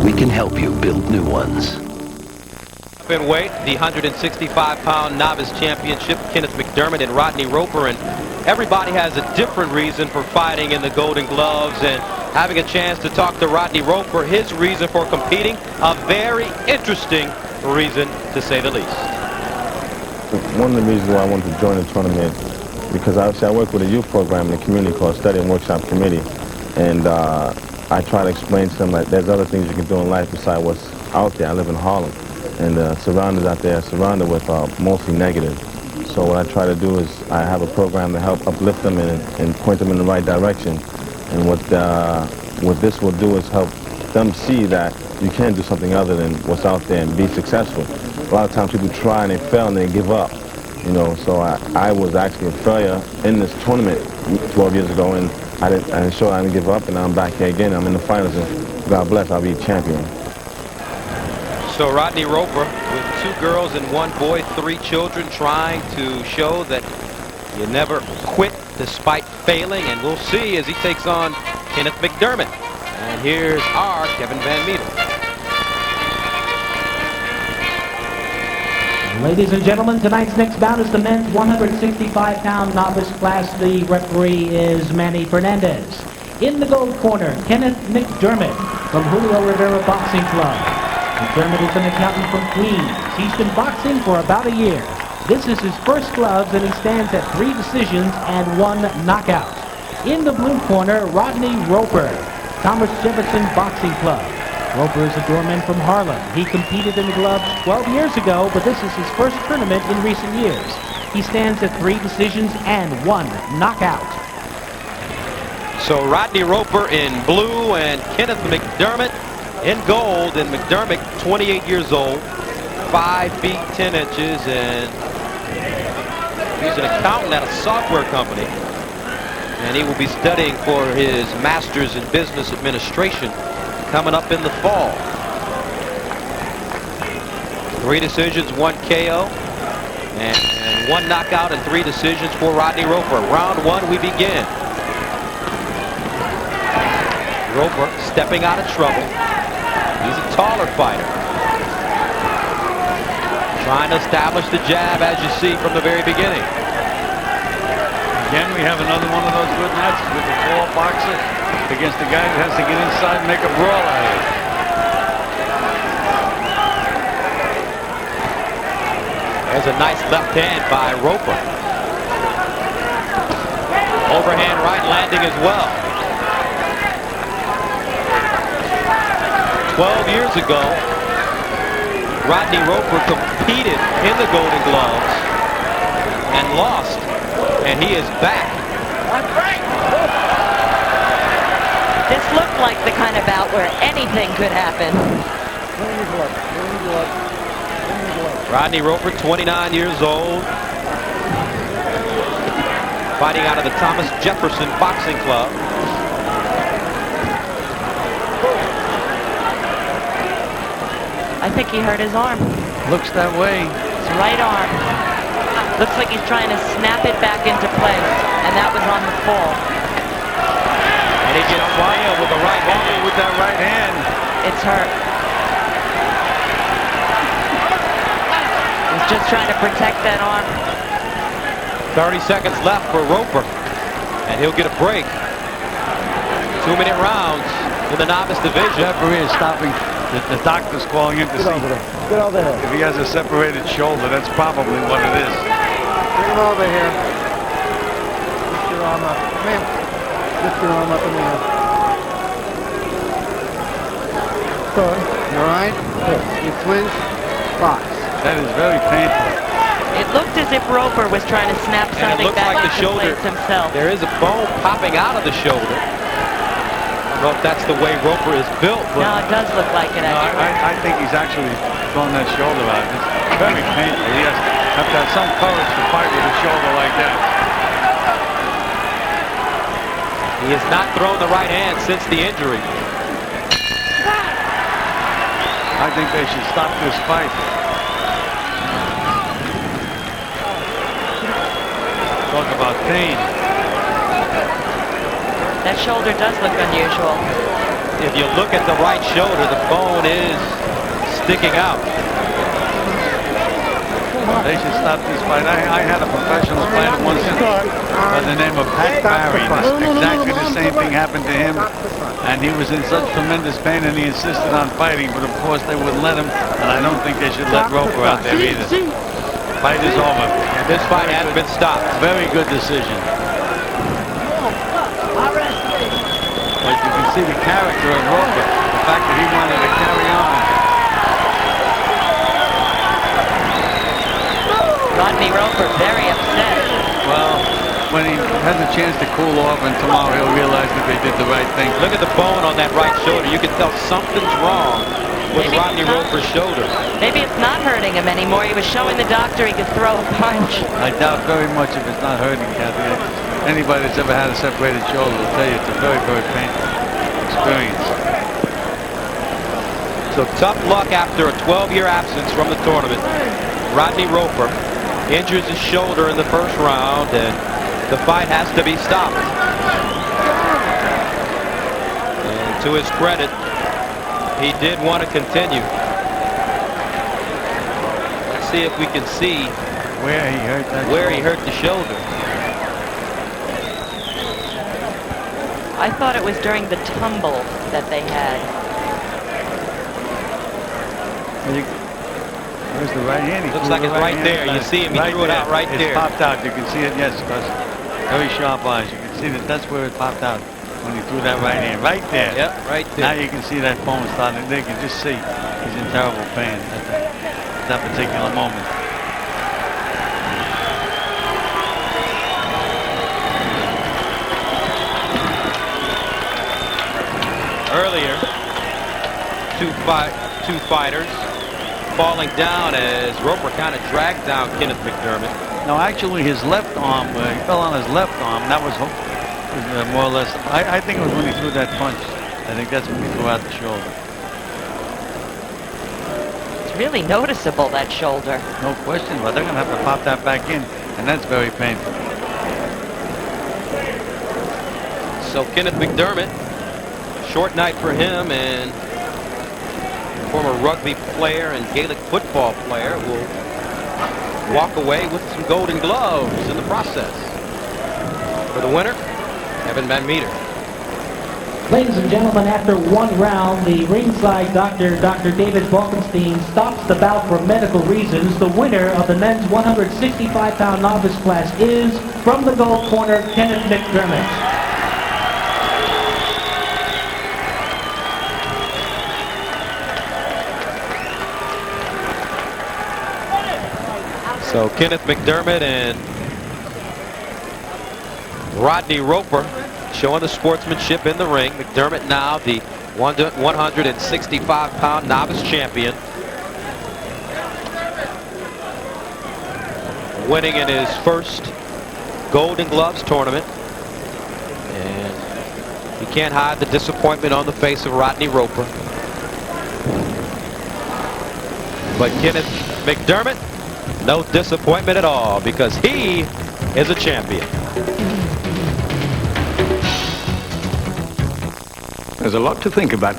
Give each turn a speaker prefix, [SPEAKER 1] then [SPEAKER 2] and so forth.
[SPEAKER 1] we can help you build new ones.
[SPEAKER 2] In weight, the 165-pound novice championship, Kenneth McDermott and Rodney Roper, and everybody has a different reason for fighting in the Golden Gloves, and having a chance to talk to Rodney Roper, his reason for competing, a very interesting reason to say the least.
[SPEAKER 3] One of the reasons why I wanted to join the tournament, because obviously I work with a youth program in the community called Study and Workshop Committee, and I try to explain to them that there's other things you can do in life besides what's out there. I live in Harlem, and the surroundings out there are surrounded with mostly negative. So what I try to do is I have a program to help uplift them and point them in the right direction. And what this will do is help them see that you can do something other than what's out there and be successful. A lot of times people try and they fail and they give up. You know, so I was actually a failure in this tournament 12 years ago, and I didn't show I didn't give up, and now I'm back here again. I'm in the finals, and God bless, I'll be champion.
[SPEAKER 2] So Rodney Roper, with 2 girls and 1 boy, 3 children, trying to show that you never quit despite failing, and we'll see as he takes on Kenneth McDermott. And here's our Kevin Van Meter.
[SPEAKER 4] Ladies and gentlemen, tonight's next bout is the men's 165-pound novice class. The referee is Manny Fernandez. In the gold corner, Kenneth McDermott from Julio Rivera Boxing Club. McDermott is an accountant from Queens. He's been boxing for about a year. This is his first gloves, and he stands at 3 decisions and 1 knockout. In the blue corner, Rodney Roper, Thomas Jefferson Boxing Club. Roper is a doorman from Harlem. He competed in the gloves 12 years ago, but this is his first tournament in recent years. He stands at 3 decisions and 1 knockout.
[SPEAKER 2] So Rodney Roper in blue and Kenneth McDermott in gold. And McDermott, 28 years old, 5 feet 10 inches, and he's an accountant at a software company. And he will be studying for his master's in business administration coming up in the fall. 3 decisions, 1 KO, and 1 knockout and 3 decisions for Rodney Roper. Round 1, we begin. Roper stepping out of trouble. He's a taller fighter. Trying to establish the jab, as you see from the very beginning.
[SPEAKER 5] Again, we have another one of those good matches with the tall boxer against the guy that has to get inside and make a brawl out of it.
[SPEAKER 2] There's a nice left hand by Roper. Overhand right landing as well. 12 years ago, Rodney Roper competed in the Golden Gloves and lost, and he is back.
[SPEAKER 6] This looked like the kind of bout where anything could happen.
[SPEAKER 2] Rodney Roper, 29 years old, fighting out of the Thomas Jefferson Boxing Club.
[SPEAKER 6] I think he hurt his arm.
[SPEAKER 5] Looks that way.
[SPEAKER 6] His right arm. Looks like he's trying to snap it back into place, and that was on the fall.
[SPEAKER 2] And he gets wild with the right hand.
[SPEAKER 5] With that right hand.
[SPEAKER 6] It's hurt. He's just trying to protect that arm.
[SPEAKER 2] 30 seconds left for Roper, and he'll get a break. 2-minute rounds in the novice division.
[SPEAKER 5] The referee is stopping. The doctor's calling in to see if he has a separated shoulder. That's probably what it is.
[SPEAKER 7] Bring him over here. Lift your arm up. Come here. Lift your arm up in the air. Good. You all right? Good. You flinch. Box.
[SPEAKER 5] That is very painful.
[SPEAKER 6] It looked as if Roper was trying to snap something back
[SPEAKER 2] like the
[SPEAKER 6] into
[SPEAKER 2] shoulder
[SPEAKER 6] place himself.
[SPEAKER 2] There is a bone popping out of the shoulder. I don't know if that's the way Roper is built. But
[SPEAKER 6] No, it does look like it.
[SPEAKER 5] I think he's actually throwing that shoulder out. It's very painful. He has to have some courage to fight with a shoulder like that.
[SPEAKER 2] he has not thrown the right hand since the injury.
[SPEAKER 5] I think they should stop this fight. Talk about pain.
[SPEAKER 6] That shoulder does look unusual.
[SPEAKER 2] if you look at the right shoulder, the bone is sticking out.
[SPEAKER 5] They should stop this fight. I had a professional fighter once by the name of Pat Barry. Exactly the same thing happened to him. And he was in such tremendous pain, and he insisted on fighting. But of course, they wouldn't let him. And I don't think they should let Roper out there either. Fight is over.
[SPEAKER 2] And this fight has been stopped.
[SPEAKER 5] Very good decision. But you can see the character of Roper. The fact that he wanted to carry on.
[SPEAKER 6] Rodney Roper very upset.
[SPEAKER 5] Well, when he has a chance to cool off, and tomorrow he'll realize that they did the right thing.
[SPEAKER 2] Look at the bone on that right shoulder. You can tell something's wrong with Rodney Roper's shoulder.
[SPEAKER 6] Maybe it's not hurting him anymore. He was showing the doctor he could throw a punch.
[SPEAKER 5] I doubt very much if it's not hurting, Kathy. Anybody that's ever had a separated shoulder will tell you it's a very, very painful experience.
[SPEAKER 2] So tough luck after a 12-year absence from the tournament. Rodney Roper injures his shoulder in the first round, and the fight has to be stopped. And to his credit, he did want to continue. Let's see if we can see
[SPEAKER 5] where he hurt that
[SPEAKER 2] he hurt the shoulder.
[SPEAKER 6] I thought it was during the tumble that they had.
[SPEAKER 5] Where's the right hand?
[SPEAKER 2] Looks like it's right there. You see him. He threw it out right there.
[SPEAKER 5] It's popped out. You can see it, yes, because very sharp eyes. You can see that that's where it popped out when he threw that right hand. Right there.
[SPEAKER 2] Yep, right there.
[SPEAKER 5] Now you can see that bone starting. They can just see he's in terrible pain at that particular moment.
[SPEAKER 2] Earlier, two fighters falling down as Roper kind of dragged down Kenneth McDermott.
[SPEAKER 5] No, actually his left arm, he fell on his left arm. That was more or less, I think it was when he threw that punch. I think that's when he threw out the shoulder.
[SPEAKER 6] It's really noticeable, that shoulder.
[SPEAKER 5] No question, but they're going to have to pop that back in, and that's very painful.
[SPEAKER 2] So Kenneth McDermott, short night for him, and former rugby player and Gaelic football player will walk away with some golden gloves in the process. For the winner, Evan Van Meter.
[SPEAKER 4] Ladies and gentlemen, after one round, the ringside doctor, Dr. David Balkenstein, stops the bout for medical reasons. The winner of the men's 165-pound novice class is, from the gold corner, Kenneth McDermott.
[SPEAKER 2] So Kenneth McDermott and Rodney Roper showing the sportsmanship in the ring. McDermott now the 165-pound novice champion, winning in his first Golden Gloves tournament. And you can't hide the disappointment on the face of Rodney Roper. But Kenneth McDermott, no disappointment at all, because he is a champion.
[SPEAKER 8] There's a lot to think about.